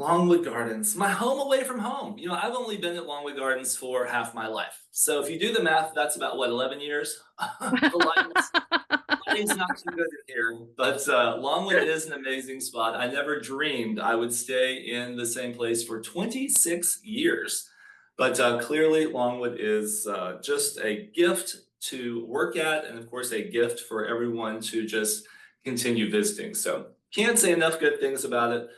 Longwood Gardens, my home away from home. I've only been at Longwood Gardens for half my life. So if you do the math, that's about what, 11 years? The lighting's not too good in here, but Longwood is an amazing spot. I never dreamed I would stay in the same place for 26 years. But clearly, Longwood is just a gift to work at, and of course, a gift for everyone to just continue visiting. So can't say enough good things about it.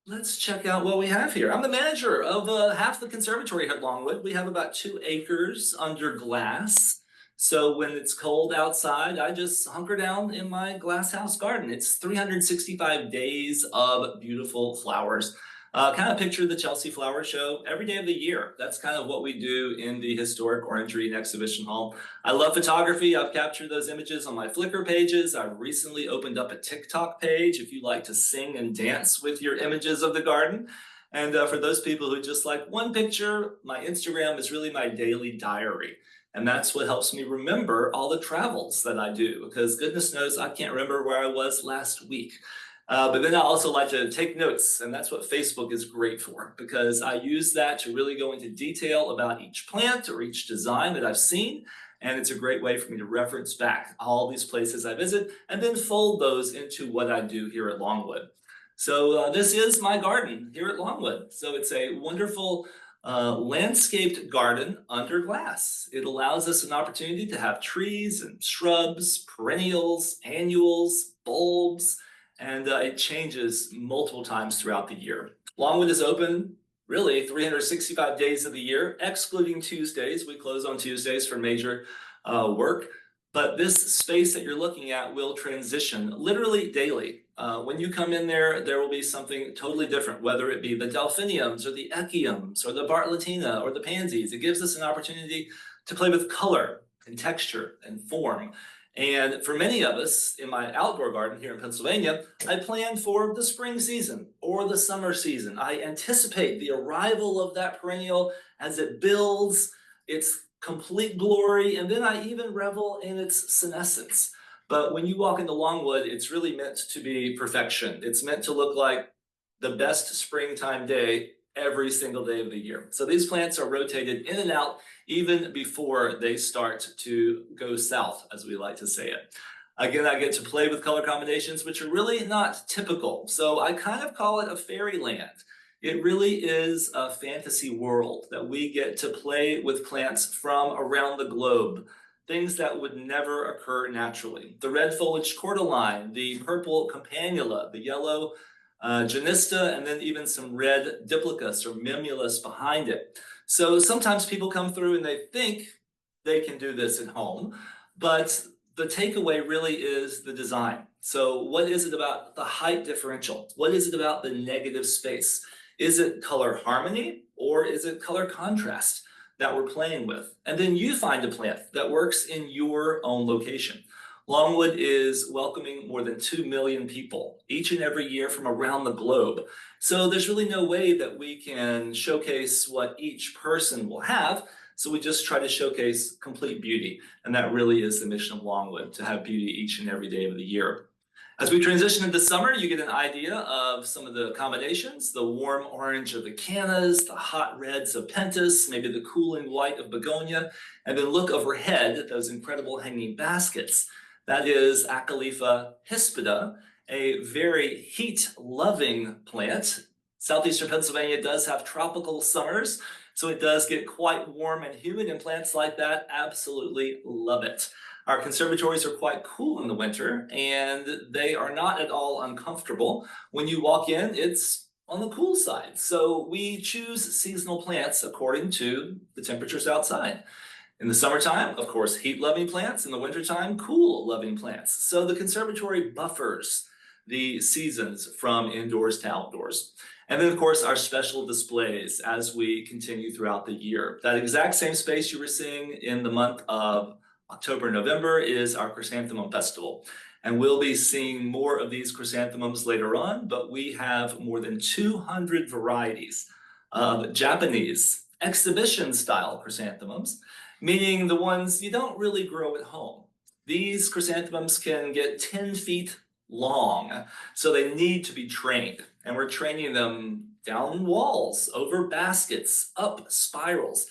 Let's check out what we have here. I'm the manager of half the conservatory here at Longwood. We have about 2 acres under glass. So when it's cold outside, I just hunker down in my glass house garden. It's 365 days of beautiful flowers. Kind of picture the Chelsea Flower Show every day of the year. That's kind of what we do in the historic Orangery and Exhibition Hall. I love photography. I've captured those images on my Flickr pages. I've recently opened up a TikTok page if you like to sing and dance with your images of the garden. And for those people who just like one picture, my Instagram is really my daily diary. And that's what helps me remember all the travels that I do, because goodness knows I can't remember where I was last week. But then I also like to take notes, and that's what Facebook is great for, because I use that to really go into detail about each plant or each design that I've seen. And it's a great way for me to reference back all these places I visit and then fold those into what I do here at Longwood. So this is my garden here at Longwood. So it's a wonderful landscaped garden under glass. It allows us an opportunity to have trees and shrubs, perennials, annuals, bulbs, and it changes multiple times throughout the year. Longwood is open really 365 days of the year, excluding Tuesdays. We close on Tuesdays for major work. But this space that you're looking at will transition literally daily. When you come in there, there will be something totally different, whether it be the delphiniums or the echiums or the bartlettina or the pansies. It gives us an opportunity to play with color and texture and form. And for many of us in my outdoor garden here in Pennsylvania, I plan for the spring season or the summer season. I anticipate the arrival of that perennial as it builds its complete glory, and then I even revel in its senescence. But when you walk into Longwood, it's really meant to be perfection. It's meant to look like the best springtime day every single day of the year. So these plants are rotated in and out even before they start to go south, as we like to say it. Again, I get to play with color combinations, which are really not typical. So I kind of call it a fairyland. It really is a fantasy world that we get to play with plants from around the globe, things that would never occur naturally. The red foliaged cordyline, the purple campanula, the yellow Genista, and then even some red diplicus or mimulus behind it. So sometimes people come through and they think they can do this at home, but the takeaway really is the design. So what is it about the height differential? What is it about the negative space? Is it color harmony or is it color contrast that we're playing with? And then you find a plant that works in your own location. Longwood is welcoming more than 2 million people each and every year from around the globe. So there's really no way that we can showcase what each person will have. So we just try to showcase complete beauty. And that really is the mission of Longwood, to have beauty each and every day of the year. As we transition into summer, you get an idea of some of the combinations: the warm orange of the cannas, the hot reds of pentas, maybe the cooling white of begonia, and then look overhead at those incredible hanging baskets. That is Acalypha hispida, a very heat-loving plant. Southeastern Pennsylvania does have tropical summers, so it does get quite warm and humid, and plants like that absolutely love it. Our conservatories are quite cool in the winter, and they are not at all uncomfortable. When you walk in, it's on the cool side. So we choose seasonal plants according to the temperatures outside. In the summertime, of course, heat-loving plants. In the wintertime, cool-loving plants. So the conservatory buffers the seasons from indoors to outdoors. And then, of course, our special displays as we continue throughout the year. That exact same space you were seeing in the month of October, November is our Chrysanthemum Festival. And we'll be seeing more of these chrysanthemums later on, but we have more than 200 varieties of Japanese exhibition-style chrysanthemums, meaning the ones you don't really grow at home. These chrysanthemums can get 10 feet long, so they need to be trained. And we're training them down walls, over baskets, up spirals.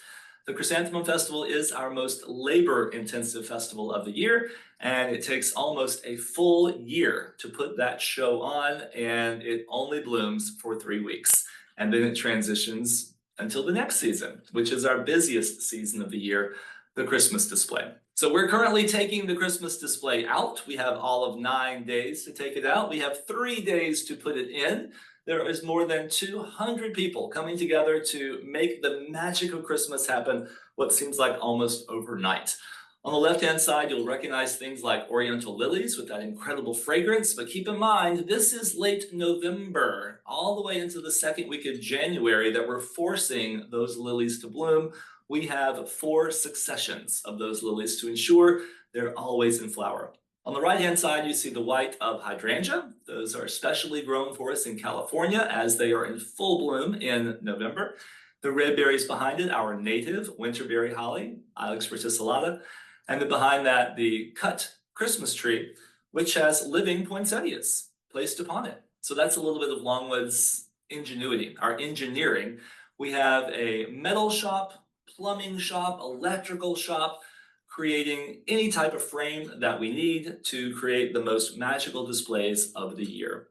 The Chrysanthemum Festival is our most labor-intensive festival of the year, and it takes almost a full year to put that show on, and it only blooms for 3 weeks. And then it transitions until the next season, which is our busiest season of the year, the Christmas display. So we're currently taking the Christmas display out. We have all of 9 days to take it out. We have 3 days to put it in. There is more than 200 people coming together to make the magic of Christmas happen, what seems like almost overnight. On the left-hand side, you'll recognize things like oriental lilies with that incredible fragrance, but keep in mind, this is late November, all the way into the second week of January that we're forcing those lilies to bloom. We have 4 successions of those lilies to ensure they're always in flower. On the right-hand side, you see the white of hydrangea. Those are specially grown for us in California as they are in full bloom in November. The red berries behind it, our native winterberry holly, Ilex verticillata. And then behind that, the cut Christmas tree, which has living poinsettias placed upon it. So that's a little bit of Longwood's ingenuity, our engineering. We have a metal shop, plumbing shop, electrical shop, creating any type of frame that we need to create the most magical displays of the year.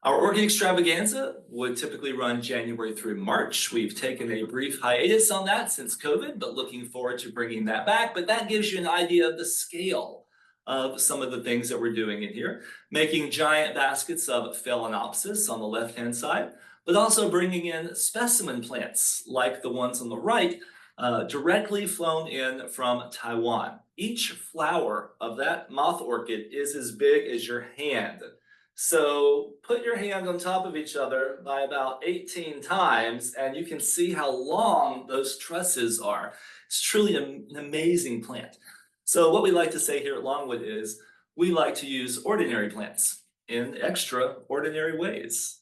Our orchid extravaganza would typically run January through March. We've taken a brief hiatus on that since COVID, but looking forward to bringing that back. But that gives you an idea of the scale of some of the things that we're doing in here, making giant baskets of phalaenopsis on the left-hand side, but also bringing in specimen plants like the ones on the right, directly flown in from Taiwan. Each flower of that moth orchid is as big as your hand. So put your hand on top of each other by about 18 times, and you can see how long those trusses are. It's truly an amazing plant. So what we like to say here at Longwood is we like to use ordinary plants in extraordinary ways.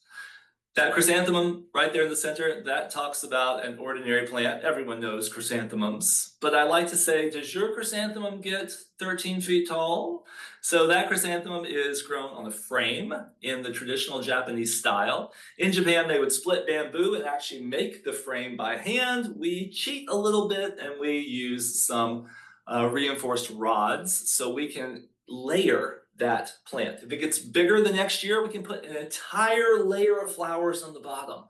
That chrysanthemum right there in the center, that talks about an ordinary plant. Everyone knows chrysanthemums. But I like to say, does your chrysanthemum get 13 feet tall? So that chrysanthemum is grown on a frame in the traditional Japanese style. In Japan, they would split bamboo and actually make the frame by hand. We cheat a little bit and we use some reinforced rods so we can layer that plant. If it gets bigger the next year, we can put an entire layer of flowers on the bottom.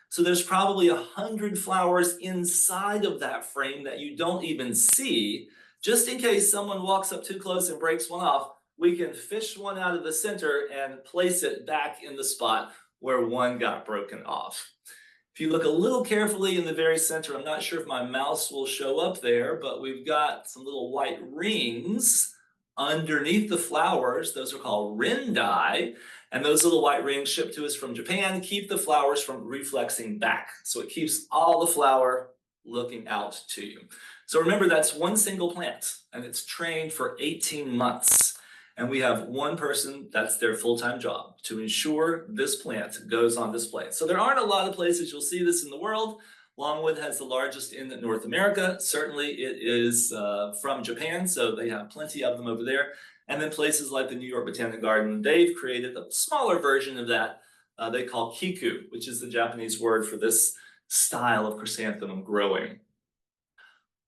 So there's probably 100 flowers inside of that frame that you don't even see. Just in case someone walks up too close and breaks one off, we can fish one out of the center and place it back in the spot where one got broken off. If you look a little carefully in the very center, I'm not sure if my mouse will show up there, but we've got some little white rings underneath the flowers. Those are called rindai, and those little white rings shipped to us from Japan keep the flowers from reflexing back. So it keeps all the flower looking out to you. So remember, that's one single plant, and it's trained for 18 months. And we have one person, that's their full-time job, to ensure this plant goes on display. So there aren't a lot of places you'll see this in the world. Longwood has the largest in North America. Certainly it is from Japan, so they have plenty of them over there. And then places like the New York Botanic Garden, they've created a smaller version of that they call kiku, which is the Japanese word for this style of chrysanthemum growing.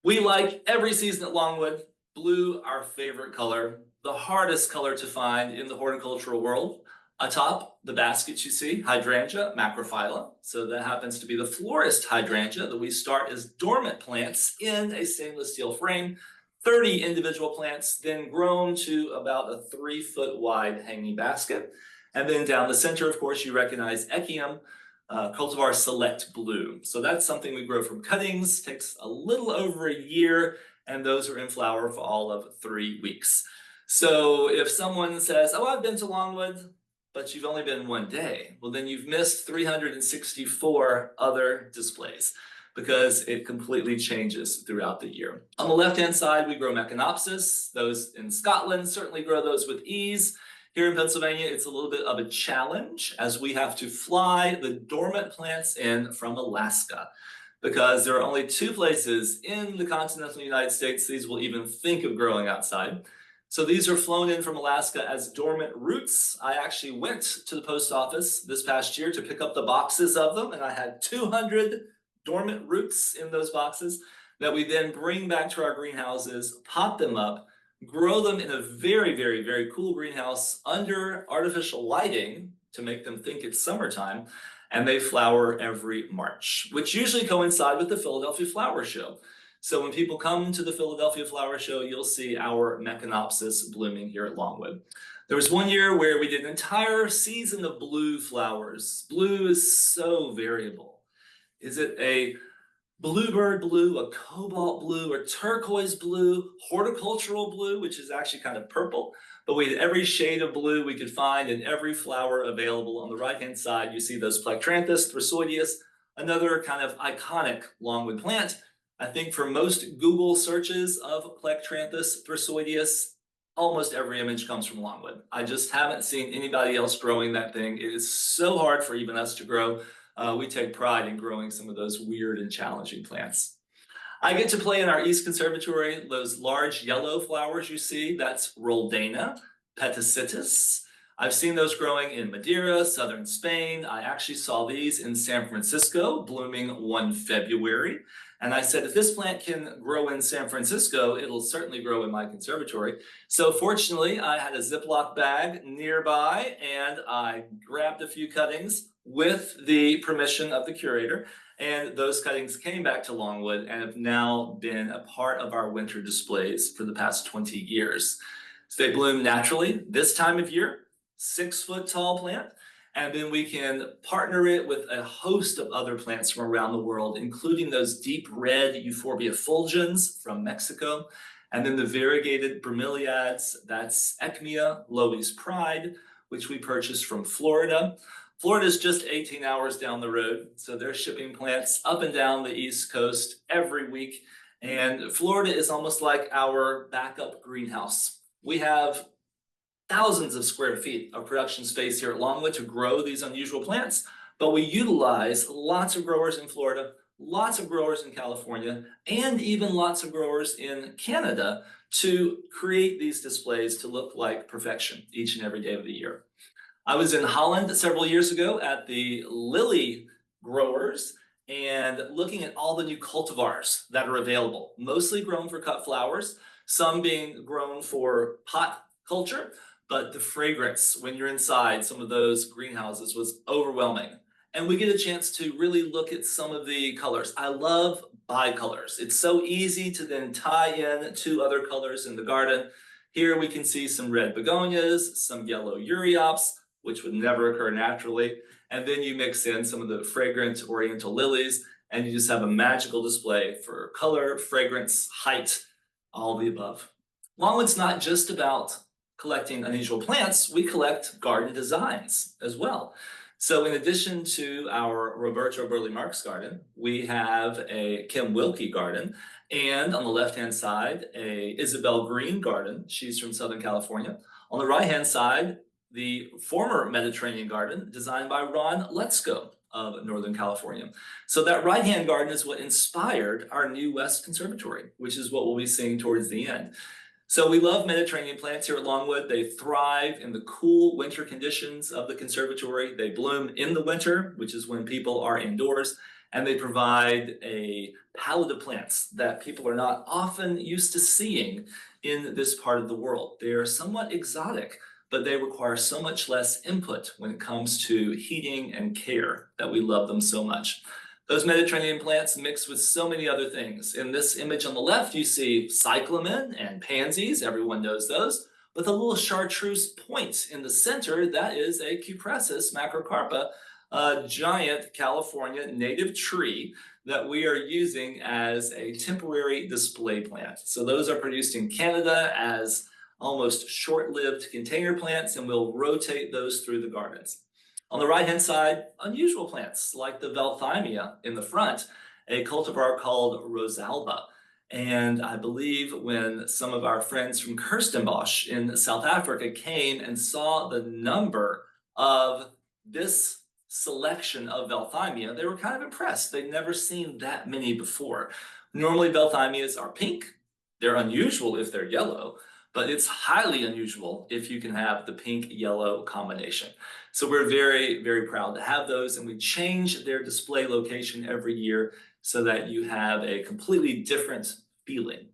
We like every season at Longwood, blue, our favorite color, the hardest color to find in the horticultural world. Atop the baskets you see, hydrangea, macrophylla. So that happens to be the florist hydrangea that we start as dormant plants in a stainless steel frame, 30 individual plants, then grown to about a 3-foot wide hanging basket. And then down the center, of course, you recognize Echium, cultivar select blue. So that's something we grow from cuttings, takes a little over a year, and those are in flower for all of 3 weeks. So if someone says, oh, I've been to Longwood, but you've only been 1 day, well, then you've missed 364 other displays because it completely changes throughout the year. On the left-hand side, we grow Echinopsis. Those in Scotland certainly grow those with ease. Here in Pennsylvania, it's a little bit of a challenge as we have to fly the dormant plants in from Alaska because there are only 2 places in the continental United States these will even think of growing outside. So these are flown in from Alaska as dormant roots. I actually went to the post office this past year to pick up the boxes of them, and I had 200 dormant roots in those boxes that we then bring back to our greenhouses, pot them up, grow them in a very, very, very cool greenhouse under artificial lighting to make them think it's summertime, and they flower every March, which usually coincide with the Philadelphia Flower Show. So when people come to the Philadelphia Flower Show, you'll see our Meconopsis blooming here at Longwood. There was one year where we did an entire season of blue flowers. Blue is so variable. Is it a bluebird blue, a cobalt blue, a turquoise blue, horticultural blue, which is actually kind of purple, but we had every shade of blue we could find and every flower available. On the right-hand side, you see those Plectranthus thrissoideus, another kind of iconic Longwood plant. I think for most Google searches of Plectranthus thrissoideus, almost every image comes from Longwood. I just haven't seen anybody else growing that thing. It is so hard for even us to grow. We take pride in growing some of those weird and challenging plants. I get to play in our East Conservatory. Those large yellow flowers you see, that's Rolldana petacitus. I've seen those growing in Madeira, southern Spain. I actually saw these in San Francisco, blooming one February. And I said, if this plant can grow in San Francisco, it'll certainly grow in my conservatory. So fortunately, I had a Ziploc bag nearby, and I grabbed a few cuttings with the permission of the curator. And those cuttings came back to Longwood and have now been a part of our winter displays for the past 20 years. So they bloom naturally this time of year, 6-foot tall plant. And then we can partner it with a host of other plants from around the world, including those deep red Euphorbia fulgens from Mexico. And then the variegated bromeliads, that's Echmea, Loewy's Pride, which we purchased from Florida. Florida is just 18 hours down the road, so they're shipping plants up and down the East Coast every week. And Florida is almost like our backup greenhouse. We have thousands of square feet of production space here at Longwood to grow these unusual plants, but we utilize lots of growers in Florida, lots of growers in California, and even lots of growers in Canada to create these displays to look like perfection each and every day of the year. I was in Holland several years ago at the lily growers and looking at all the new cultivars that are available, mostly grown for cut flowers, some being grown for pot culture, but the fragrance when you're inside some of those greenhouses was overwhelming. And we get a chance to really look at some of the colors. I love bicolors. It's so easy to then tie in two other colors in the garden. Here we can see some red begonias, some yellow euryops, which would never occur naturally. And then you mix in some of the fragrant oriental lilies, and you just have a magical display for color, fragrance, height, all the above. Longwood's not just about collecting unusual plants, we collect garden designs as well. So in addition to our Roberto Burley Marx garden, we have a Kim Wilkie garden, and on the left-hand side, a Isabel Green garden. She's from Southern California. On the right-hand side, the former Mediterranean garden designed by Ron Letzko of Northern California. So that right-hand garden is what inspired our new West Conservatory, which is what we'll be seeing towards the end. So we love Mediterranean plants here at Longwood. They thrive in the cool winter conditions of the conservatory. They bloom in the winter, which is when people are indoors, and they provide a palette of plants that people are not often used to seeing in this part of the world. They are somewhat exotic, but they require so much less input when it comes to heating and care that we love them so much. Those Mediterranean plants mix with so many other things. In this image on the left, you see cyclamen and pansies. Everyone knows those. With a little chartreuse point in the center, that is a Cupressus macrocarpa, a giant California native tree that we are using as a temporary display plant. So those are produced in Canada as almost short-lived container plants, and we'll rotate those through the gardens. On the right-hand side, unusual plants like the Velthymia in the front, a cultivar called Rosalba. And I believe when some of our friends from Kirstenbosch in South Africa came and saw the number of this selection of Velthymia, they were kind of impressed. They'd never seen that many before. Normally, Velthymias are pink. They're unusual if they're yellow. but it's highly unusual if you can have the pink-yellow combination. So we're very, very proud to have those, and we change their display location every year so that you have a completely different feeling.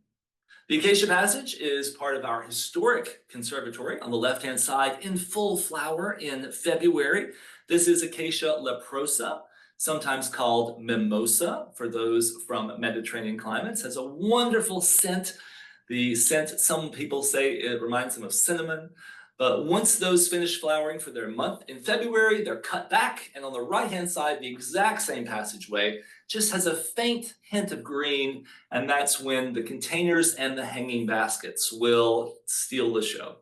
The Acacia Passage is part of our historic conservatory on the left-hand side in full flower in February. This is Acacia leprosa, sometimes called mimosa for those from Mediterranean climates. Has a wonderful scent. The scent, some people say it reminds them of cinnamon. But once those finish flowering for their month in February, they're cut back, and on the right-hand side, the exact same passageway just has a faint hint of green, and that's when the containers and the hanging baskets will steal the show.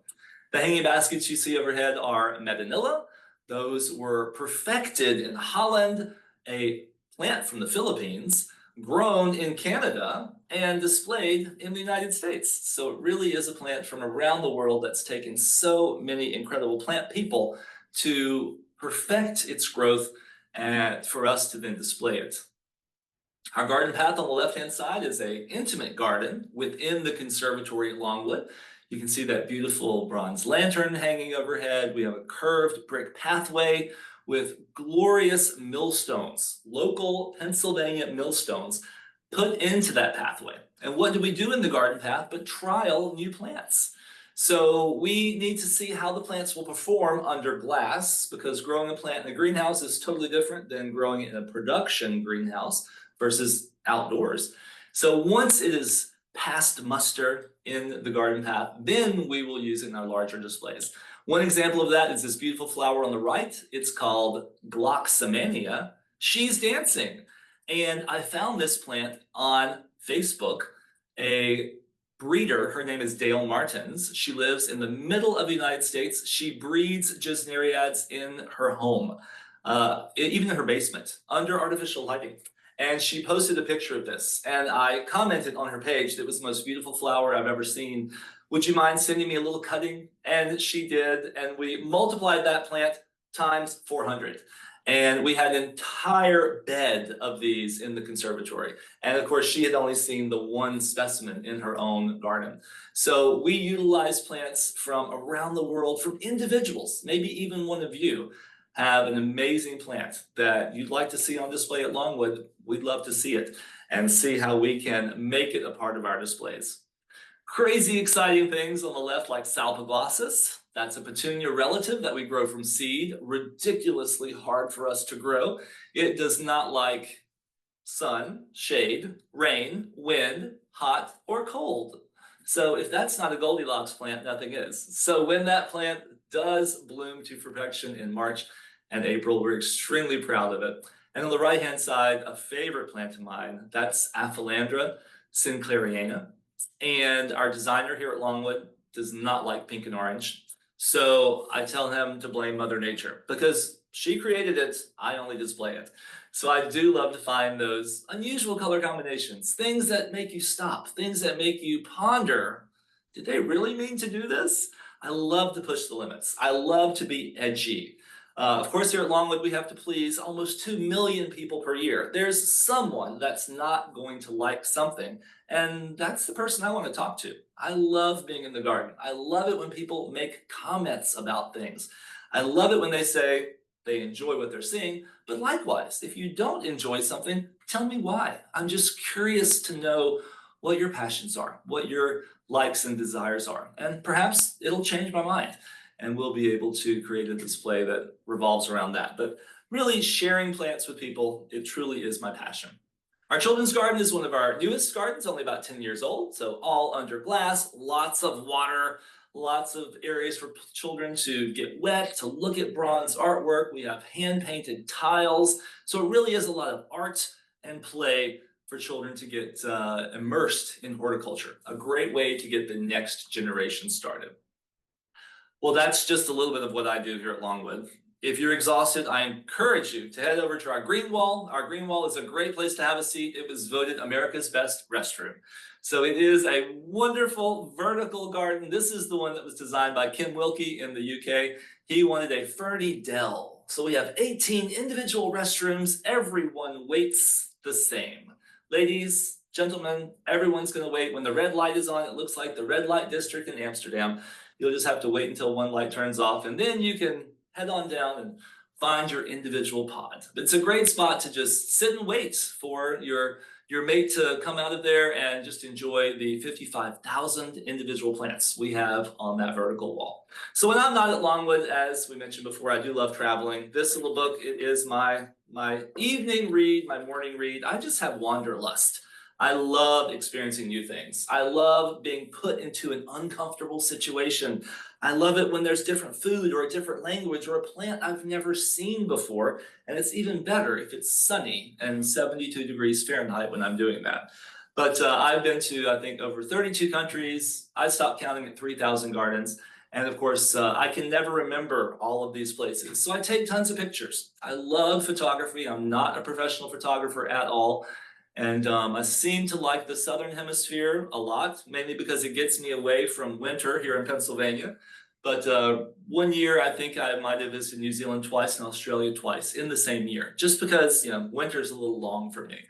The hanging baskets you see overhead are Medinilla. Those were perfected in Holland, a plant from the Philippines, grown in Canada, and displayed in the United States. So it really is a plant from around the world that's taken so many incredible plant people to perfect its growth and for us to then display it. Our garden path on the left-hand side is an intimate garden within the conservatory at Longwood. You can see that beautiful bronze lantern hanging overhead. We have a curved brick pathway with glorious millstones, local Pennsylvania millstones, put into that pathway. And what do we do in the garden path but trial new plants? So we need to see how the plants will perform under glass, because growing a plant in a greenhouse is totally different than growing it in a production greenhouse versus outdoors. So once it is passed muster in the garden path, then we will use it in our larger displays. One example of that is this beautiful flower on the right. It's called Gloxamania. She's dancing. And I found this plant on Facebook. A breeder, her name is Dale Martins. She lives in the middle of the United States. She breeds Gesneriads in her home, even in her basement, under artificial lighting. And she posted a picture of this, and I commented on her page that it was the most beautiful flower I've ever seen. Would you mind sending me a little cutting? And she did, and we multiplied that plant times 400. And we had an entire bed of these in the conservatory. And of course, she had only seen the one specimen in her own garden. So we utilize plants from around the world, from individuals. Maybe even one of you have an amazing plant that you'd like to see on display at Longwood. We'd love to see it and see how we can make it a part of our displays. Crazy exciting things on the left, like Salpoglossus. That's a petunia relative that we grow from seed. Ridiculously hard for us to grow. It does not like sun, shade, rain, wind, hot, or cold. So if that's not a Goldilocks plant, nothing is. So when that plant does bloom to perfection in March and April, we're extremely proud of it. And on the right-hand side, a favorite plant of mine, that's Aphelandra sinclairiana. And our designer here at Longwood does not like pink and orange. So I tell him to blame Mother Nature, because she created it, I only display it. So I do love to find those unusual color combinations, things that make you stop, things that make you ponder. Did they really mean to do this? I love to push the limits. I love to be edgy. Of course, here at Longwood, we have to please almost 2 million people per year. There's someone that's not going to like something, and that's the person I want to talk to. I love being in the garden. I love it when people make comments about things. I love it when they say they enjoy what they're seeing, but likewise, if you don't enjoy something, tell me why. I'm just curious to know what your passions are, what your likes and desires are, and perhaps it'll change my mind, and we'll be able to create a display that revolves around that. But really, sharing plants with people, it truly is my passion. Our children's garden is one of our newest gardens, only about 10 years old, so all under glass, lots of water, lots of areas for children to get wet, to look at bronze artwork. We have hand-painted tiles, so it really is a lot of art and play for children to get immersed in horticulture, a great way to get the next generation started. Well, that's just a little bit of what I do here at Longwood. If you're exhausted, I encourage you to head over to our green wall. Our green wall is a great place to have a seat. It was voted America's best restroom. So it is a wonderful vertical garden. This is the one that was designed by Kim Wilkie in the UK. He wanted a ferny dell. So we have 18 individual restrooms. Everyone waits the same. Ladies, gentlemen, everyone's going to wait. When the red light is on, it looks like the red light district in Amsterdam. You'll just have to wait until one light turns off, and then you can head on down and find your individual pod. It's a great spot to just sit and wait for your mate to come out of there and just enjoy the 55,000 individual plants we have on that vertical wall. So when I'm not at Longwood, as we mentioned before, I do love traveling. This little book, it is my evening read, my morning read. I just have wanderlust. I love experiencing new things. I love being put into an uncomfortable situation. I love it when there's different food or a different language or a plant I've never seen before. And it's even better if it's sunny and 72 degrees Fahrenheit when I'm doing that. But I've been to, I think, over 32 countries. I stopped counting at 3,000 gardens. And of course, I can never remember all of these places. So I take tons of pictures. I love photography. I'm not a professional photographer at all. And I seem to like the Southern Hemisphere a lot, mainly because it gets me away from winter here in Pennsylvania. But one year, I think I might have visited New Zealand twice and Australia twice in the same year, just because, winter's a little long for me.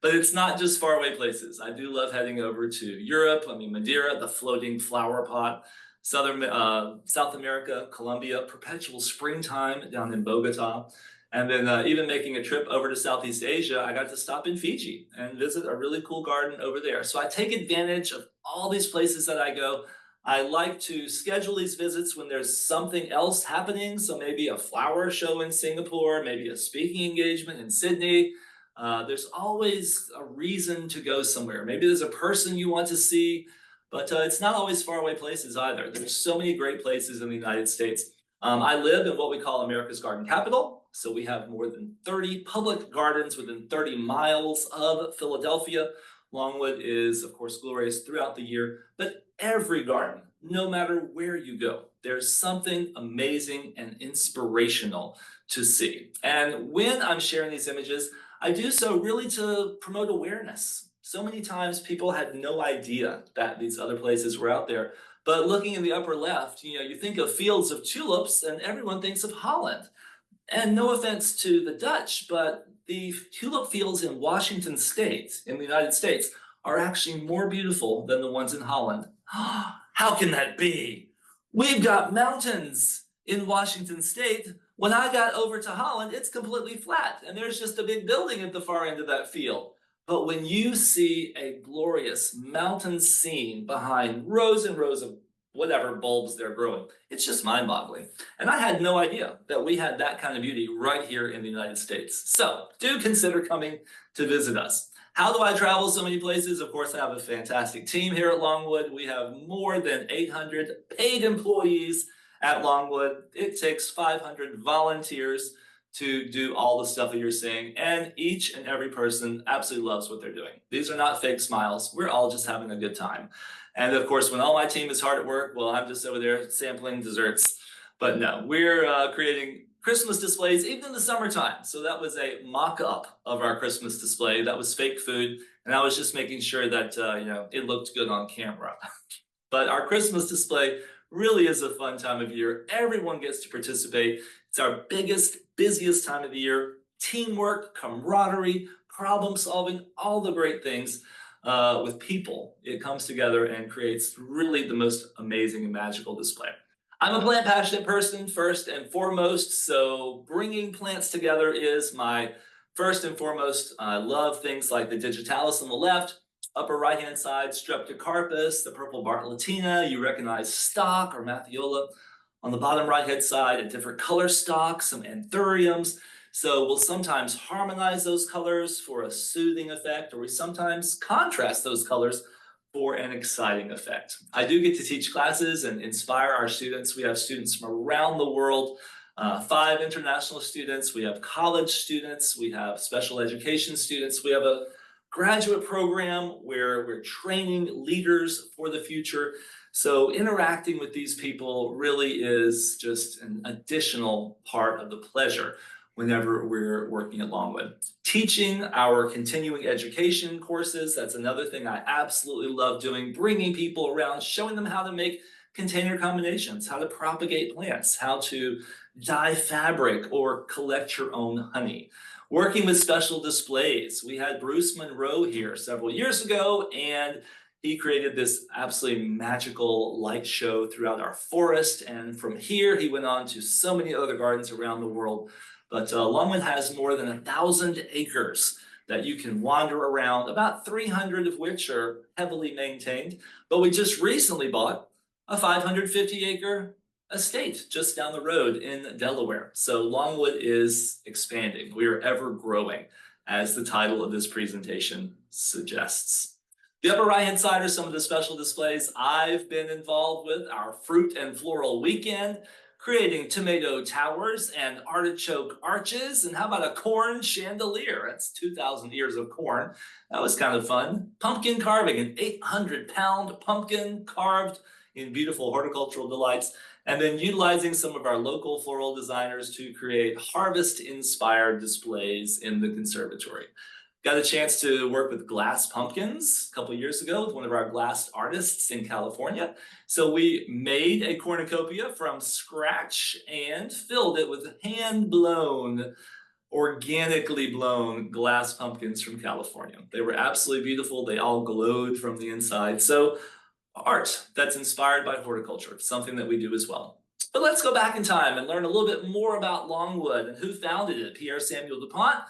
But it's not just faraway places. I do love heading over to Europe. I mean, Madeira, the floating flower pot, South America, Colombia, perpetual springtime down in Bogota. And then even making a trip over to Southeast Asia, I got to stop in Fiji and visit a really cool garden over there. So I take advantage of all these places that I go. I like to schedule these visits when there's something else happening. So maybe a flower show in Singapore, maybe a speaking engagement in Sydney. There's always a reason to go somewhere. Maybe there's a person you want to see, but it's not always faraway places either. There's so many great places in the United States. I live in what we call America's garden capital. So we have more than 30 public gardens within 30 miles of Philadelphia. Longwood is, of course, glorious throughout the year, but every garden, no matter where you go, there's something amazing and inspirational to see. And when I'm sharing these images, I do so really to promote awareness. So many times people had no idea that these other places were out there. But looking in the upper left, you think of fields of tulips and everyone thinks of Holland. And no offense to the Dutch, but the tulip fields in Washington State, in the United States, are actually more beautiful than the ones in Holland. How can that be? We've got mountains in Washington State. When I got over to Holland, it's completely flat, and there's just a big building at the far end of that field. But when you see a glorious mountain scene behind rows and rows of whatever bulbs they're growing, it's just mind-boggling. And I had no idea that we had that kind of beauty right here in the United States. So do consider coming to visit us. How do I travel so many places? Of course, I have a fantastic team here at Longwood. We have more than 800 paid employees at Longwood. It takes 500 volunteers to do all the stuff that you're seeing, and each and every person absolutely loves what they're doing. These are not fake smiles. We're all just having a good time. And of course, when all my team is hard at work, well, I'm just over there sampling desserts. But no, we're creating Christmas displays even in the summertime. So that was a mock-up of our Christmas display. That was fake food, and I was just making sure that it looked good on camera. But our Christmas display really is a fun time of year. Everyone gets to participate. It's our biggest, busiest time of the year. Teamwork, camaraderie, problem solving, all the great things with people. It comes together and creates really the most amazing and magical display. I'm a plant passionate person first and foremost, so bringing plants together is my first and foremost. I love things like the digitalis on the left, upper right-hand side, streptocarpus, the purple bartlettina, you recognize stock or matthiola. On the bottom right-hand side, a different color stock, some anthuriums. So we'll sometimes harmonize those colors for a soothing effect, or we sometimes contrast those colors for an exciting effect. I do get to teach classes and inspire our students. We have students from around the world, 5 international students. We have college students. We have special education students. We have a graduate program where we're training leaders for the future. So interacting with these people really is just an additional part of the pleasure whenever we're working at Longwood. Teaching our continuing education courses, that's another thing I absolutely love doing, bringing people around, showing them how to make container combinations, how to propagate plants, how to dye fabric or collect your own honey. Working with special displays. We had Bruce Monroe here several years ago, and he created this absolutely magical light show throughout our forest. And from here, he went on to so many other gardens around the world. But Longwood has more than 1,000 acres that you can wander around, about 300 of which are heavily maintained. But we just recently bought a 550-acre estate just down the road in Delaware. So Longwood is expanding. We are ever growing, as the title of this presentation suggests. The upper right-hand side are some of the special displays I've been involved with. Our fruit and floral weekend, creating tomato towers and artichoke arches. And how about a corn chandelier? That's 2,000 ears of corn. That was kind of fun. Pumpkin carving, an 800-pound pumpkin carved in beautiful horticultural delights. And then utilizing some of our local floral designers to create harvest-inspired displays in the conservatory. Got a chance to work with glass pumpkins a couple years ago with one of our glass artists in California. So we made a cornucopia from scratch and filled it with hand-blown, organically blown glass pumpkins from California. They were absolutely beautiful. They all glowed from the inside. So art that's inspired by horticulture, something that we do as well. But let's go back in time and learn a little bit more about Longwood and who founded it. Pierre Samuel Pont.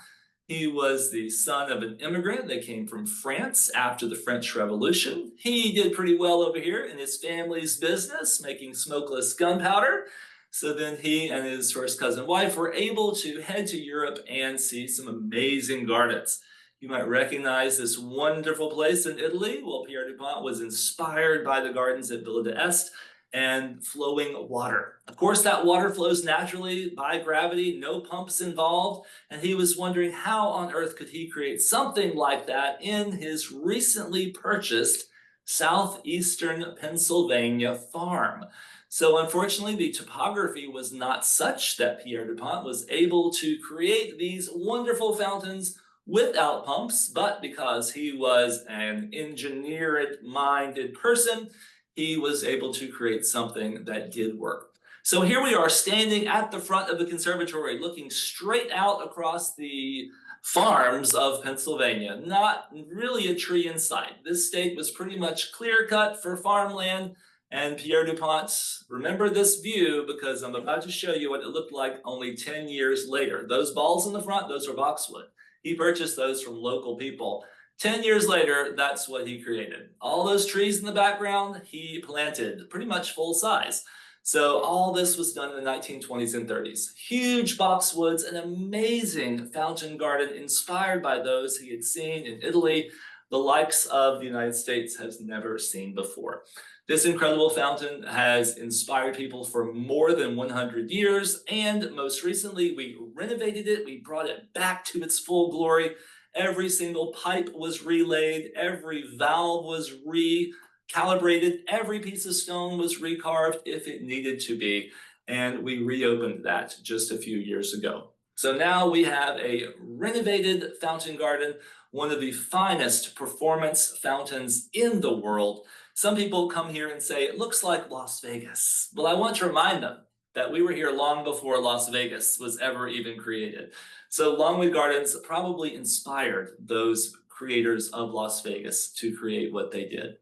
He was the son of an immigrant that came from France after the French Revolution. He did pretty well over here in his family's business, making smokeless gunpowder. So then he and his first cousin wife were able to head to Europe and see some amazing gardens. You might recognize this wonderful place in Italy. Well, Pierre Dupont was inspired by the gardens at Villa d'Este and flowing water. Of course, that water flows naturally by gravity, no pumps involved. And he was wondering how on earth could he create something like that in his recently purchased southeastern Pennsylvania farm. So unfortunately, the topography was not such that Pierre Dupont was able to create these wonderful fountains without pumps, but because he was an engineer-minded person, he was able to create something that did work. So here we are standing at the front of the conservatory, looking straight out across the farms of Pennsylvania. Not really a tree in sight. This state was pretty much clear-cut for farmland, and Pierre Dupont, remember this view because I'm about to show you what it looked like only 10 years later. Those balls in the front, those are boxwood. He purchased those from local people. 10 years later, that's what he created. All those trees in the background, he planted pretty much full size. So all this was done in the 1920s and 30s. Huge boxwoods, an amazing fountain garden inspired by those he had seen in Italy, the likes of the United States has never seen before. This incredible fountain has inspired people for more than 100 years, and most recently we renovated it, we brought it back to its full glory. Every single pipe was relaid, every valve was recalibrated, every piece of stone was recarved if it needed to be, and we reopened that just a few years ago. So now we have a renovated fountain garden, one of the finest performance fountains in the world. Some people come here and say, it looks like Las Vegas. Well, I want to remind them that we were here long before Las Vegas was ever even created. So Longwood Gardens probably inspired those creators of Las Vegas to create what they did.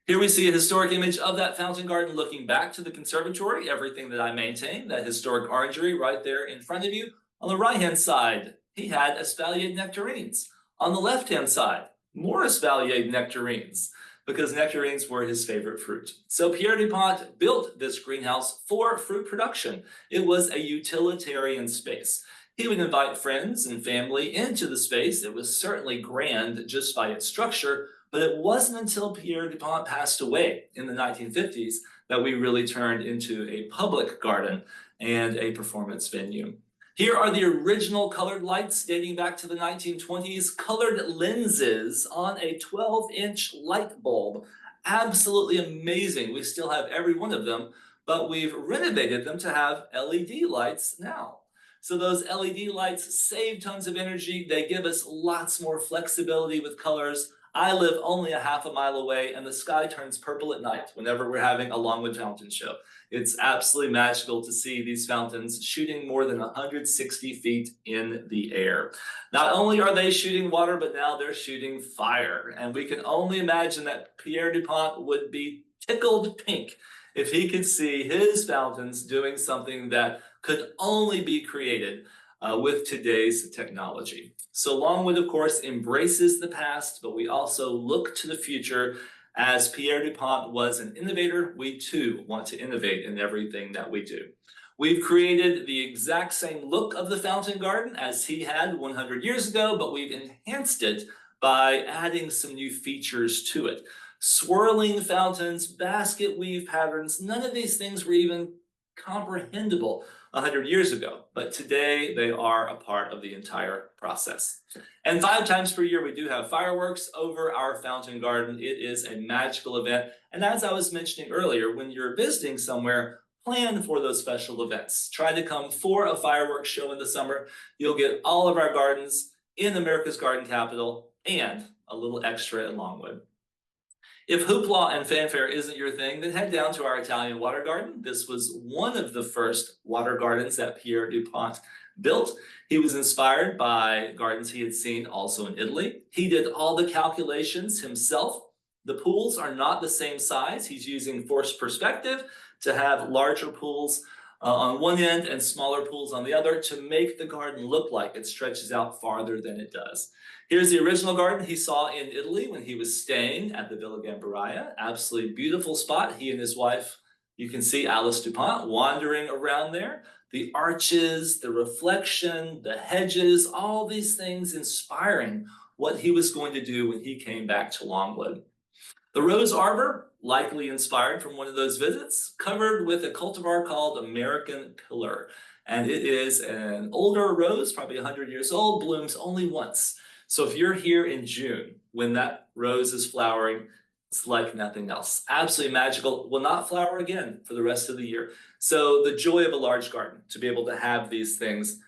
Here we see a historic image of that fountain garden looking back to the conservatory, everything that I maintain, that historic orangery right there in front of you. On the right-hand side, he had espaliered nectarines. On the left-hand side, more espaliered nectarines, because nectarines were his favorite fruit. So Pierre Dupont built this greenhouse for fruit production. It was a utilitarian space. He would invite friends and family into the space. It was certainly grand just by its structure, but it wasn't until Pierre Dupont passed away in the 1950s that we really turned into a public garden and a performance venue. Here are the original colored lights dating back to the 1920s, colored lenses on a 12-inch light bulb. Absolutely amazing. We still have every one of them, but we've renovated them to have LED lights now. So those LED lights save tons of energy. They give us lots more flexibility with colors. I live only a half a mile away, and the sky turns purple at night whenever we're having a Longwood fountain show. It's absolutely magical to see these fountains shooting more than 160 feet in the air. Not only are they shooting water, but now they're shooting fire. And we can only imagine that Pierre Dupont would be tickled pink if he could see his fountains doing something that could only be created with today's technology. So Longwood, of course, embraces the past, but we also look to the future. As Pierre Dupont was an innovator, we too want to innovate in everything that we do. We've created the exact same look of the fountain garden as he had 100 years ago, but we've enhanced it by adding some new features to it. Swirling fountains, basket weave patterns, none of these things were even comprehensible 100 years ago, but today they are a part of the entire process. And 5 times per year, we do have fireworks over our fountain garden. It is a magical event. And as I was mentioning earlier, when you're visiting somewhere, plan for those special events. Try to come for a fireworks show in the summer. You'll get all of our gardens in America's garden capital and a little extra at Longwood. If hoopla and fanfare isn't your thing, then head down to our Italian water garden. This was one of the first water gardens that Pierre Dupont built. He was inspired by gardens he had seen also in Italy. He did all the calculations himself. The pools are not the same size. He's using forced perspective to have larger pools on one end and smaller pools on the other to make the garden look like it stretches out farther than it does. Here's the original garden he saw in Italy when he was staying at the Villa Gambaria. Absolutely beautiful spot. He and his wife, you can see Alice Dupont wandering around there. The arches, the reflection, the hedges, all these things inspiring what he was going to do when he came back to Longwood. The rose arbor, likely inspired from one of those visits, covered with a cultivar called American Pillar. And it is an older rose, probably 100 years old, blooms only once. So if you're here in June, when that rose is flowering, it's like nothing else. Absolutely magical. Will not flower again for the rest of the year. So the joy of a large garden, to be able to have these things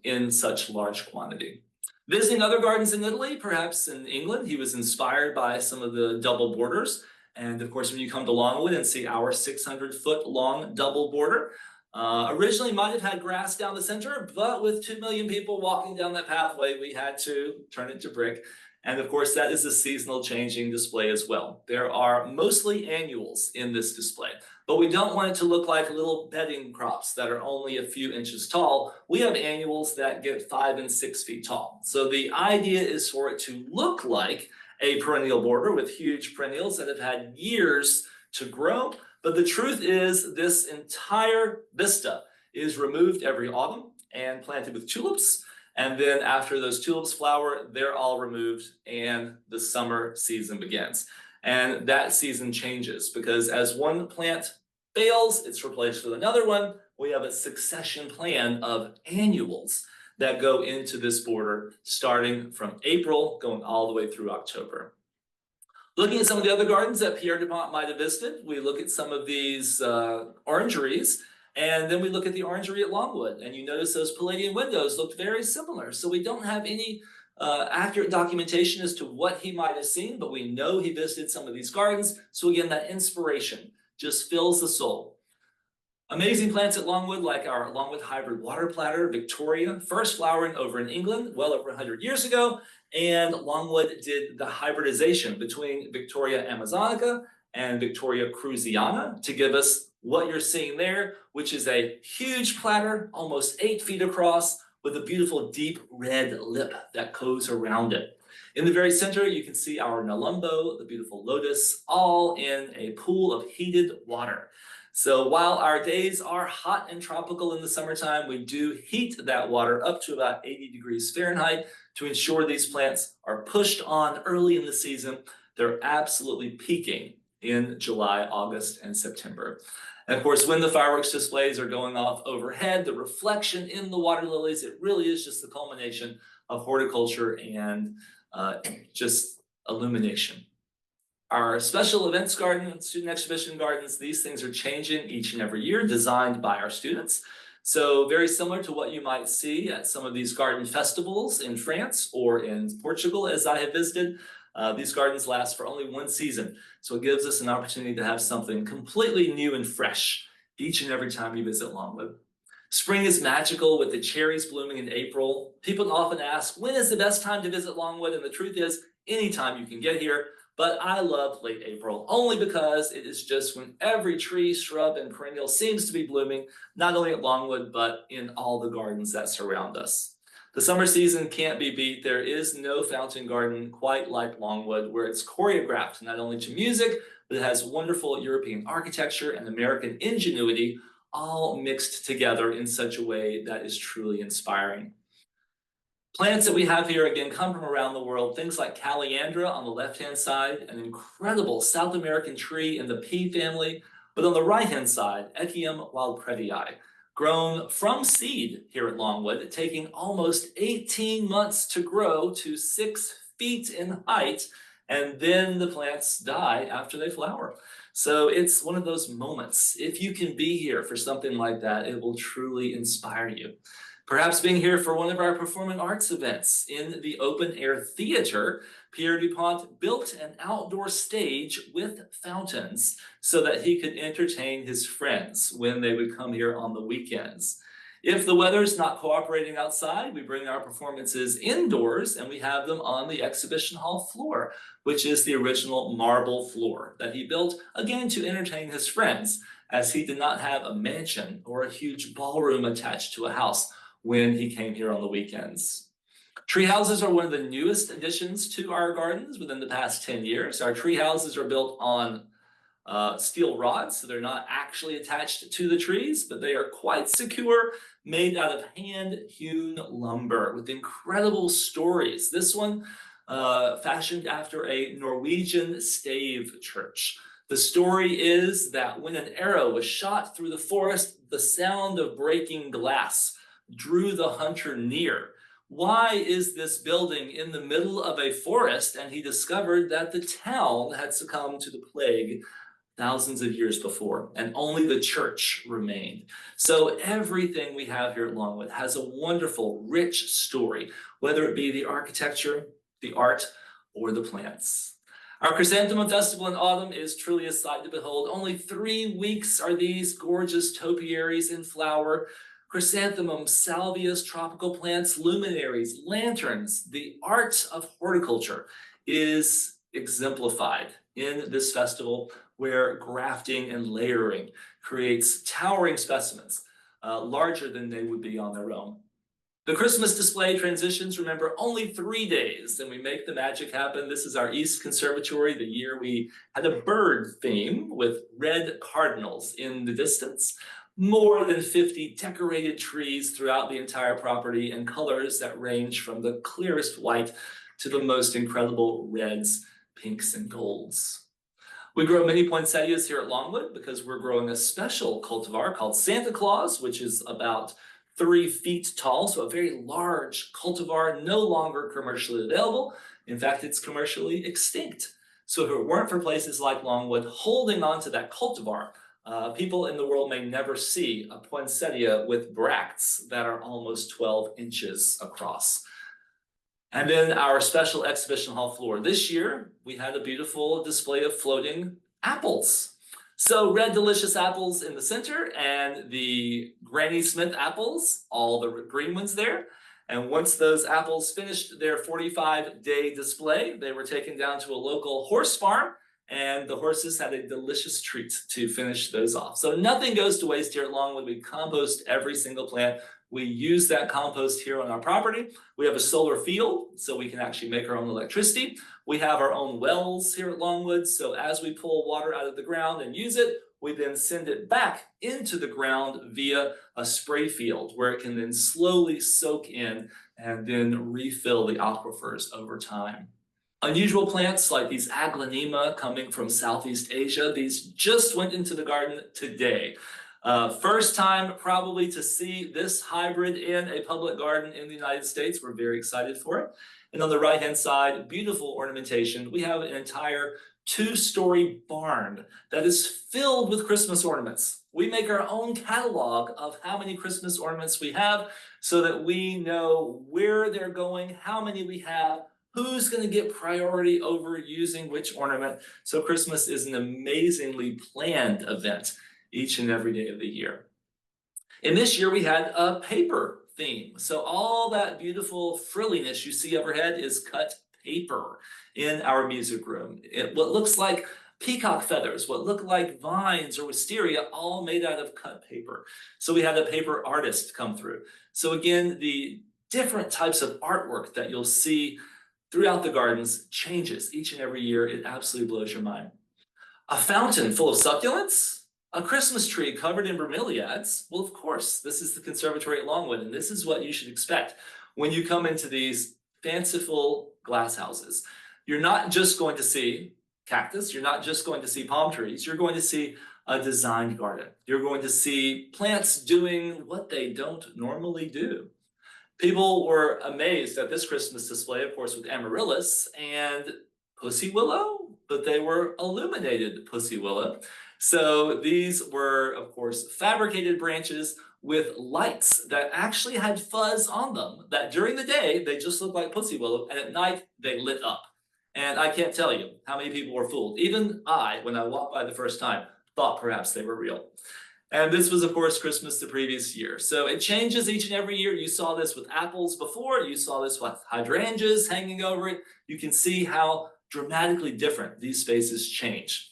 in such large quantity. Visiting other gardens in Italy, perhaps in England, he was inspired by some of the double borders. And of course, when you come to Longwood and see our 600-foot long double border, originally might have had grass down the center, but with 2 million people walking down that pathway, we had to turn it to brick. And of course, that is a seasonal changing display as well. There are mostly annuals in this display, but we don't want it to look like little bedding crops that are only a few inches tall. We have annuals that get 5 and 6 feet tall. So the idea is for it to look like a perennial border with huge perennials that have had years to grow. But the truth is this entire vista is removed every autumn and planted with tulips. And then after those tulips flower, they're all removed and the summer season begins. And that season changes because as one plant fails, it's replaced with another one. We have a succession plan of annuals that go into this border starting from April, going all the way through October. Looking at some of the other gardens that Pierre Dupont might have visited, we look at some of these orangeries, and then we look at the orangery at Longwood, and you notice those Palladian windows looked very similar. So we don't have any accurate documentation as to what he might have seen, but we know he visited some of these gardens. So again, that inspiration just fills the soul. Amazing plants at Longwood, like our Longwood hybrid water platter, Victoria, first flowering over in England well over 100 years ago. And Longwood did the hybridization between Victoria amazonica and Victoria cruziana to give us what you're seeing there, which is a huge platter, almost 8 feet across, with a beautiful deep red lip that goes around it. In the very center, you can see our Nelumbo, the beautiful lotus, all in a pool of heated water. So while our days are hot and tropical in the summertime, we do heat that water up to about 80 degrees Fahrenheit to ensure these plants are pushed on early in the season. They're absolutely peaking in July, August, and September. And of course, when the fireworks displays are going off overhead, the reflection in the water lilies, it really is just the culmination of horticulture and just illumination. Our special events garden and student exhibition gardens, these things are changing each and every year, designed by our students. So very similar to what you might see at some of these garden festivals in France or in Portugal, as I have visited. These gardens last for only one season, so it gives us an opportunity to have something completely new and fresh each and every time you visit Longwood. Spring is magical with the cherries blooming in April. People often ask, when is the best time to visit Longwood? And the truth is, anytime you can get here. But I love late April, only because it is just when every tree, shrub, and perennial seems to be blooming, not only at Longwood, but in all the gardens that surround us. The summer season can't be beat. There is no fountain garden quite like Longwood, where it's choreographed not only to music, but it has wonderful European architecture and American ingenuity, all mixed together in such a way that is truly inspiring. Plants that we have here, again, come from around the world. Things like Caliandra on the left-hand side, an incredible South American tree in the pea family. But on the right-hand side, Echium wildpredii, grown from seed here at Longwood, taking almost 18 months to grow to 6 feet in height, and then the plants die after they flower. So it's one of those moments. If you can be here for something like that, it will truly inspire you. Perhaps being here for one of our performing arts events. In the open air theater, Pierre Dupont built an outdoor stage with fountains so that he could entertain his friends when they would come here on the weekends. If the weather's not cooperating outside, we bring our performances indoors and we have them on the exhibition hall floor, which is the original marble floor that he built, again, to entertain his friends, as he did not have a mansion or a huge ballroom attached to a house when he came here on the weekends. Tree houses are one of the newest additions to our gardens within the past 10 years. Our tree houses are built on steel rods, so they're not actually attached to the trees, but they are quite secure, made out of hand-hewn lumber with incredible stories. This one fashioned after a Norwegian stave church. The story is that when an arrow was shot through the forest, the sound of breaking glass drew the hunter near. Why is this building in the middle of a forest? And he discovered that the town had succumbed to the plague thousands of years before, and only the church remained. So everything we have here at Longwood has a wonderful, rich story, whether it be the architecture, the art, or the plants. Our Chrysanthemum Festival in autumn is truly a sight to behold. Only 3 weeks are these gorgeous topiaries in flower. Chrysanthemums, salvias, tropical plants, luminaries, lanterns. The art of horticulture is exemplified in this festival, where grafting and layering creates towering specimens, larger than they would be on their own. The Christmas display transitions, remember, only 3 days, and we make the magic happen. This is our East Conservatory, the year we had a bird theme with red cardinals in the distance. More than 50 decorated trees throughout the entire property in colors that range from the clearest white to the most incredible reds, pinks, and golds. We grow many poinsettias here at Longwood because we're growing a special cultivar called Santa Claus, which is about 3 feet tall, so a very large cultivar, no longer commercially available. In fact, it's commercially extinct. So if it weren't for places like Longwood holding on to that cultivar, people in the world may never see a poinsettia with bracts that are almost 12 inches across. And then our special exhibition hall floor. This year, we had a beautiful display of floating apples. So red delicious apples in the center and the Granny Smith apples, all the green ones there. And once those apples finished their 45-day display, they were taken down to a local horse farm, and the horses had a delicious treat to finish those off. So nothing goes to waste here at Longwood. We compost every single plant. We use that compost here on our property. We have a solar field, so we can actually make our own electricity. We have our own wells here at Longwood, so as we pull water out of the ground and use it, we then send it back into the ground via a spray field, where it can then slowly soak in and then refill the aquifers over time. Unusual plants like these aglaonema coming from Southeast Asia, these just went into the garden today. First time probably to see this hybrid in a public garden in the United States. We're very excited for it. And on the right-hand side, beautiful ornamentation. We have an entire 2-story barn that is filled with Christmas ornaments. We make our own catalog of how many Christmas ornaments we have so that we know where they're going, how many we have, who's going to get priority over using which ornament. So Christmas is an amazingly planned event each and every day of the year. And this year we had a paper theme. So all that beautiful frilliness you see overhead is cut paper in our music room. What looks like peacock feathers, what look like vines or wisteria, all made out of cut paper. So we had a paper artist come through. So again, the different types of artwork that you'll see throughout the gardens changes each and every year. It absolutely blows your mind. A fountain full of succulents? A Christmas tree covered in bromeliads? Well, of course, this is the Conservatory at Longwood, and this is what you should expect when you come into these fanciful glass houses. You're not just going to see cactus, you're not just going to see palm trees, you're going to see a designed garden. You're going to see plants doing what they don't normally do. People were amazed at this Christmas display, of course, with amaryllis and pussy willow, but they were illuminated pussy willow. So these were, of course, fabricated branches with lights that actually had fuzz on them, that during the day, they just looked like pussy willow, and at night, they lit up. And I can't tell you how many people were fooled. Even I, when I walked by the first time, thought perhaps they were real. And this was, of course, Christmas the previous year. So it changes each and every year. You saw this with apples before. You saw this with hydrangeas hanging over it. You can see how dramatically different these spaces change.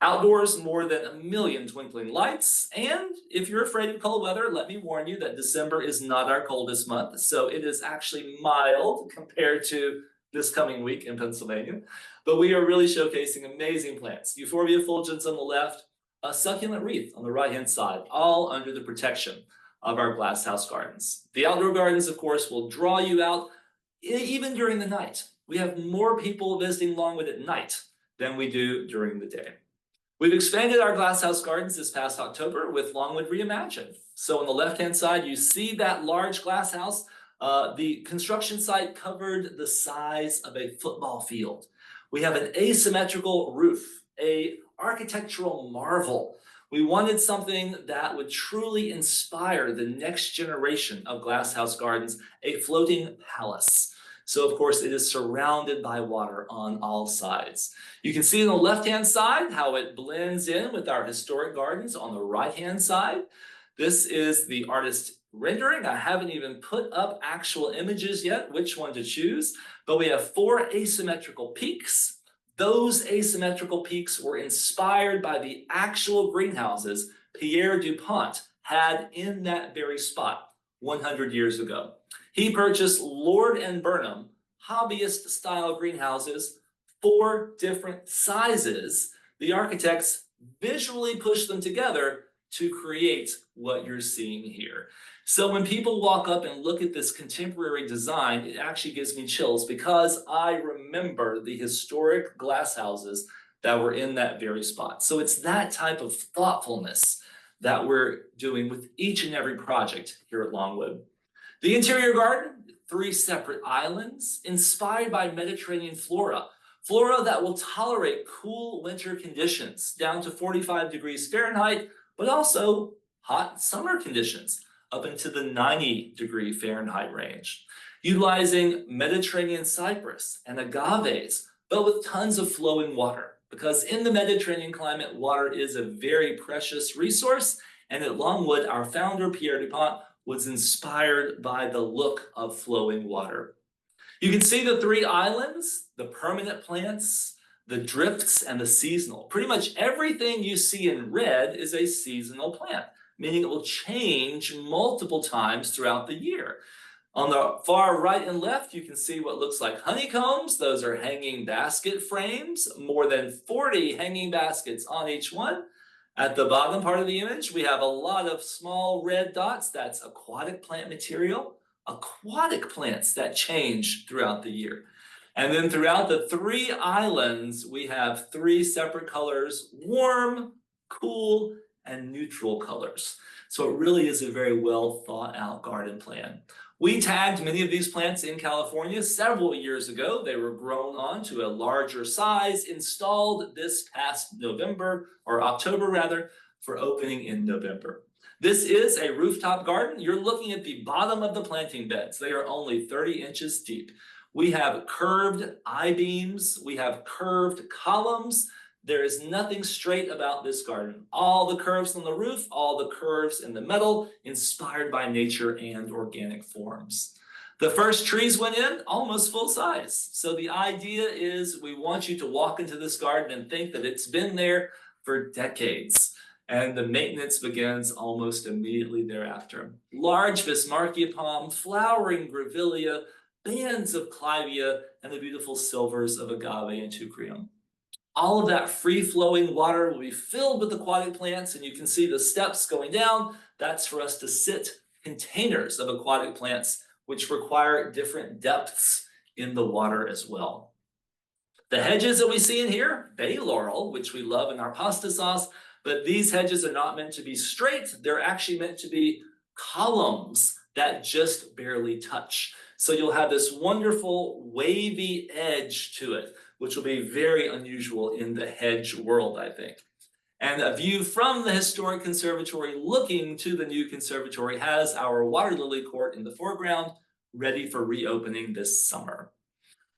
Outdoors, more than 1 million twinkling lights. And if you're afraid of cold weather, let me warn you that December is not our coldest month. So it is actually mild compared to this coming week in Pennsylvania. But we are really showcasing amazing plants. Euphorbia fulgens on the left, a succulent wreath on the right-hand side, all under the protection of our glasshouse gardens. The outdoor gardens, of course, will draw you out even during the night. We have more people visiting Longwood at night than we do during the day. We've expanded our glasshouse gardens this past October with Longwood Reimagined. So on the left-hand side, you see that large glasshouse. The construction site covered the size of a football field. We have an asymmetrical roof, a architectural marvel. We wanted something that would truly inspire the next generation of glasshouse gardens, a floating palace. So of course it is surrounded by water on all sides. You can see on the left-hand side how it blends in with our historic gardens on the right-hand side. This is the artist rendering. I haven't even put up actual images yet, which one to choose, but we have 4 asymmetrical peaks. Those asymmetrical peaks were inspired by the actual greenhouses Pierre Dupont had in that very spot 100 years ago. He purchased Lord and Burnham hobbyist-style greenhouses, 4 different sizes. The architects visually pushed them together to create what you're seeing here. So when people walk up and look at this contemporary design, it actually gives me chills because I remember the historic glass houses that were in that very spot. So it's that type of thoughtfulness that we're doing with each and every project here at Longwood. The interior garden, 3 separate islands inspired by Mediterranean flora. Flora that will tolerate cool winter conditions down to 45 degrees Fahrenheit, but also hot summer conditions up into the 90-degree Fahrenheit range. Utilizing Mediterranean cypress and agaves, but with tons of flowing water. Because in the Mediterranean climate, water is a very precious resource. And at Longwood, our founder, Pierre Dupont, was inspired by the look of flowing water. You can see the 3 islands, the permanent plants, the drifts, and the seasonal. Pretty much everything you see in red is a seasonal plant, meaning it will change multiple times throughout the year. On the far right and left, you can see what looks like honeycombs. Those are hanging basket frames, more than 40 hanging baskets on each one. At the bottom part of the image, we have a lot of small red dots. That's aquatic plant material, aquatic plants that change throughout the year. And then throughout the 3 islands, we have 3 separate colors, warm, cool, and neutral colors. So it really is a very well thought out garden plan. We tagged many of these plants in California several years ago. They were grown on to a larger size, installed this past November, or October rather, for opening in November. This is a rooftop garden. You're looking at the bottom of the planting beds. They are only 30 inches deep. We have curved I-beams, we have curved columns. There is nothing straight about this garden. All the curves on the roof, all the curves in the metal, inspired by nature and organic forms. The first trees went in almost full size. So the idea is we want you to walk into this garden and think that it's been there for decades. And the maintenance begins almost immediately thereafter. Large Bismarckia palm, flowering grevillea, bands of clivia, and the beautiful silvers of agave and teucrium. All of that free-flowing water will be filled with aquatic plants, and you can see the steps going down. That's for us to sit containers of aquatic plants, which require different depths in the water as well. The hedges that we see in here, bay laurel, which we love in our pasta sauce, but these hedges are not meant to be straight. They're actually meant to be columns that just barely touch. So you'll have this wonderful wavy edge to it, which will be very unusual in the hedge world, I think. And a view from the historic conservatory looking to the new conservatory has our water lily court in the foreground, ready for reopening this summer.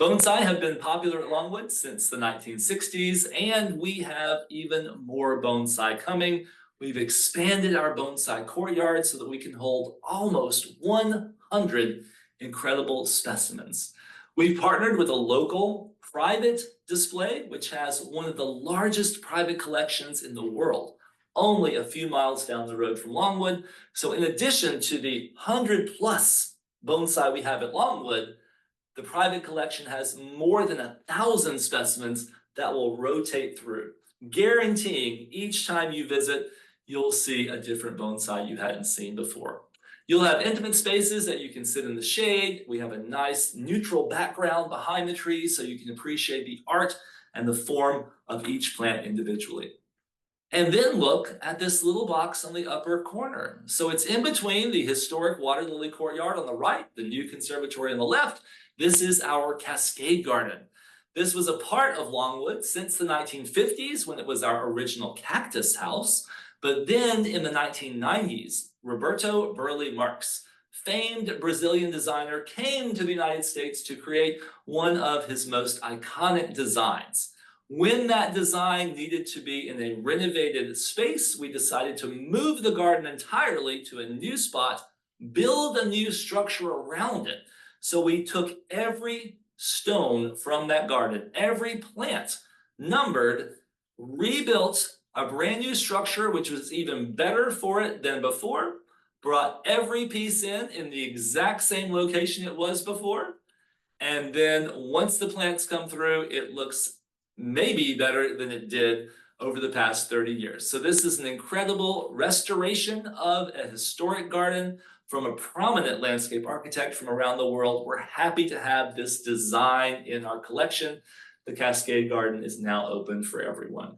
Bonsai have been popular at Longwood since the 1960s, and we have even more bonsai coming. We've expanded our bonsai courtyard so that we can hold almost 100 incredible specimens. We've partnered with a local private display, which has one of the largest private collections in the world, only a few miles down the road from Longwood. So in addition to the 100+ bonsai we have at Longwood, the private collection has more than 1,000 specimens that will rotate through, guaranteeing each time you visit, you'll see a different bonsai you hadn't seen before. You'll have intimate spaces that you can sit in the shade. We have a nice neutral background behind the trees so you can appreciate the art and the form of each plant individually. And then look at this little box on the upper corner. So it's in between the historic water lily courtyard on the right, the new conservatory on the left. This is our Cascade Garden. This was a part of Longwood since the 1950s when it was our original cactus house. But then in the 1990s, Roberto Burle Marx, famed Brazilian designer, came to the United States to create one of his most iconic designs. When that design needed to be in a renovated space, we decided to move the garden entirely to a new spot, build a new structure around it. So we took every stone from that garden, every plant, numbered, rebuilt a brand new structure, which was even better for it than before, brought every piece in the exact same location it was before. And then once the plants come through, it looks maybe better than it did over the past 30 years. So this is an incredible restoration of a historic garden from a prominent landscape architect from around the world. We're happy to have this design in our collection. The Cascade Garden is now open for everyone.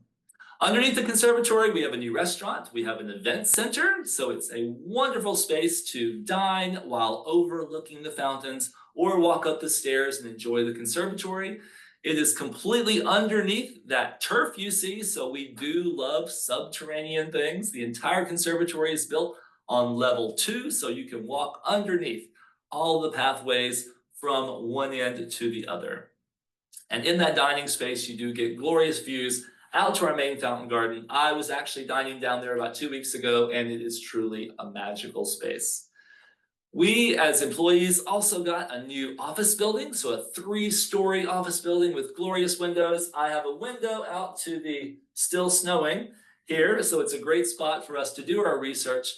Underneath the conservatory, we have a new restaurant. We have an event center, so it's a wonderful space to dine while overlooking the fountains or walk up the stairs and enjoy the conservatory. It is completely underneath that turf you see, so we do love subterranean things. The entire conservatory is built on level 2, so you can walk underneath all the pathways from one end to the other. And in that dining space, you do get glorious views out to our main fountain garden. I was actually dining down there about 2 weeks ago, and it is truly a magical space. We, as employees, also got a new office building, so a 3-story office building with glorious windows. I have a window out to the still snowing here, so it's a great spot for us to do our research,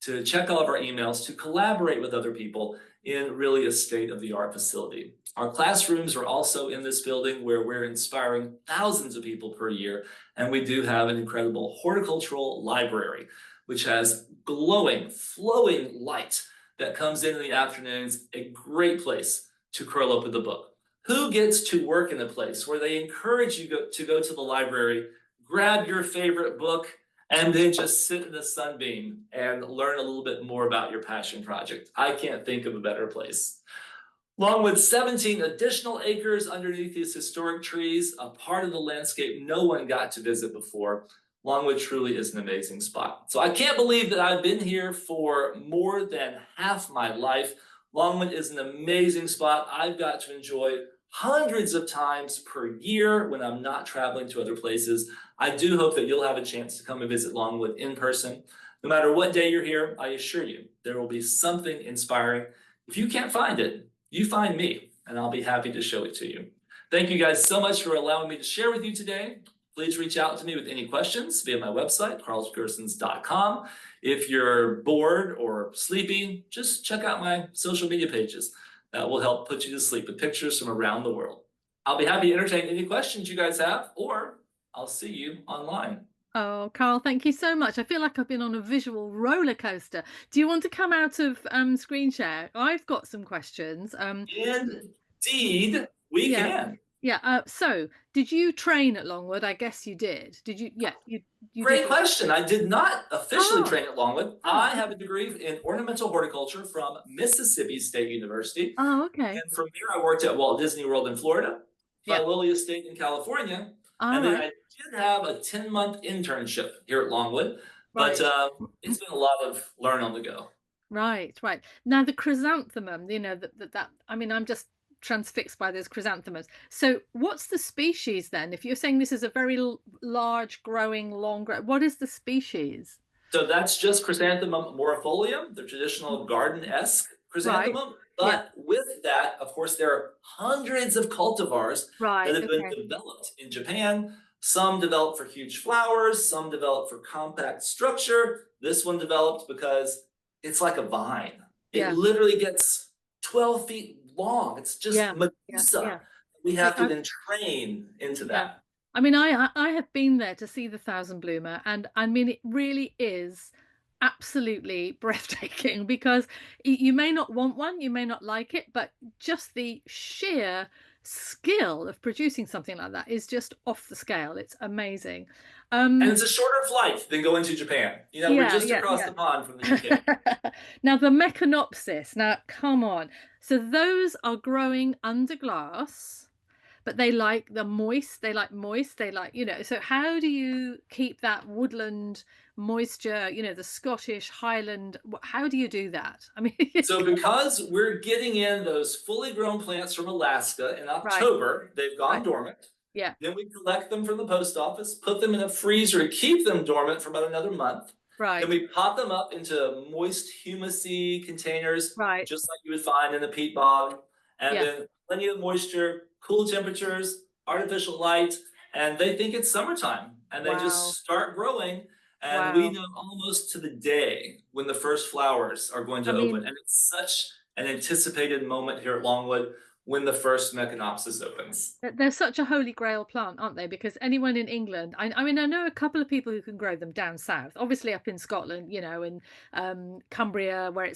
to check all of our emails, to collaborate with other people in really a state-of-the-art facility. Our classrooms are also in this building where we're inspiring thousands of people per year, and we do have an incredible horticultural library, which has glowing, flowing light that comes in the afternoons, a great place to curl up with a book. Who gets to work in a place where they encourage you to go to the library, grab your favorite book, and then just sit in the sunbeam and learn a little bit more about your passion project? I can't think of a better place. Longwood's 17 additional acres underneath these historic trees, a part of the landscape no one got to visit before. Longwood truly is an amazing spot. So I can't believe that I've been here for more than half my life. Longwood is an amazing spot I've got to enjoy hundreds of times per year when I'm not traveling to other places. I do hope that you'll have a chance to come and visit Longwood in person. No matter what day you're here, I assure you there will be something inspiring. If you can't find it, you find me, and I'll be happy to show it to you. Thank you guys so much for allowing me to share with you today. Please reach out to me with any questions via my website, karlgercens.com. If you're bored or sleepy, just check out my social media pages. That will help put you to sleep with pictures from around the world. I'll be happy to entertain any questions you guys have, or I'll see you online. Oh, Carl, thank you so much. I feel like I've been on a visual roller coaster. Do you want to come out of screen share? I've got some questions. Indeed, we Yeah, can. yeah. So, did you train at Longwood? I guess you did. Did you? Yeah, you did. Great question. I did not officially Oh, train at Longwood. oh, I have a degree in ornamental horticulture from Mississippi State University. oh, okay. And from there, I worked at Walt Disney World in Florida, Yeah. Filoli Estate in California, All and then right. I did have a 10-month internship here at Longwood, but Right. it's been a lot of learn on the go. Right, right. Now the chrysanthemum, that I mean, I'm just transfixed by those chrysanthemums. So what's the species then? If you're saying this is a very large growing, what is the species? So that's just Chrysanthemum morifolium, the traditional garden-esque Right. chrysanthemum. Yeah. But with that, of course, there are hundreds of cultivars that Right. have been Okay. developed in Japan. Some developed for huge flowers, some developed for compact structure. This one developed because it's like a vine. It Yeah. literally gets 12 feet long. It's just Yeah. Yeah. Medusa. Yeah. We I, have to I then train into yeah. that. I mean, I have been there to see the thousand bloomer, and I mean, it really is absolutely breathtaking because you may not want one, you may not like it, but just the sheer skill of producing something like that is just off the scale. It's amazing. And Um, it's a shorter flight than going to Japan. We're yeah, just yeah, across yeah. the pond from the UK. Now the Mechanopsis. Now, come on. So those are growing under glass, but they like the moist, they like moist, they like, so how do you keep that woodland moisture, the Scottish Highland, how do you do that? I mean, So because we're getting in those fully grown plants from Alaska in right, October, they've gone right, dormant. yeah, Then we collect them from the post office, put them in a freezer to keep them dormant for about another month. Then right, we pop them up into moist, humusy containers, right, just like you would find in a peat bog. And yeah, then plenty of moisture, cool temperatures, artificial light, and they think it's summertime. And they just wow, start growing. And we wow. know almost to the day when the first flowers are going I to open. mean, And it's such an anticipated moment here at Longwood when the first Mechanopsis opens. they're such a holy grail plant, aren't they? Because anyone in England, I mean, I know a couple of people who can grow them down south, obviously up in Scotland, in Cumbria, where it's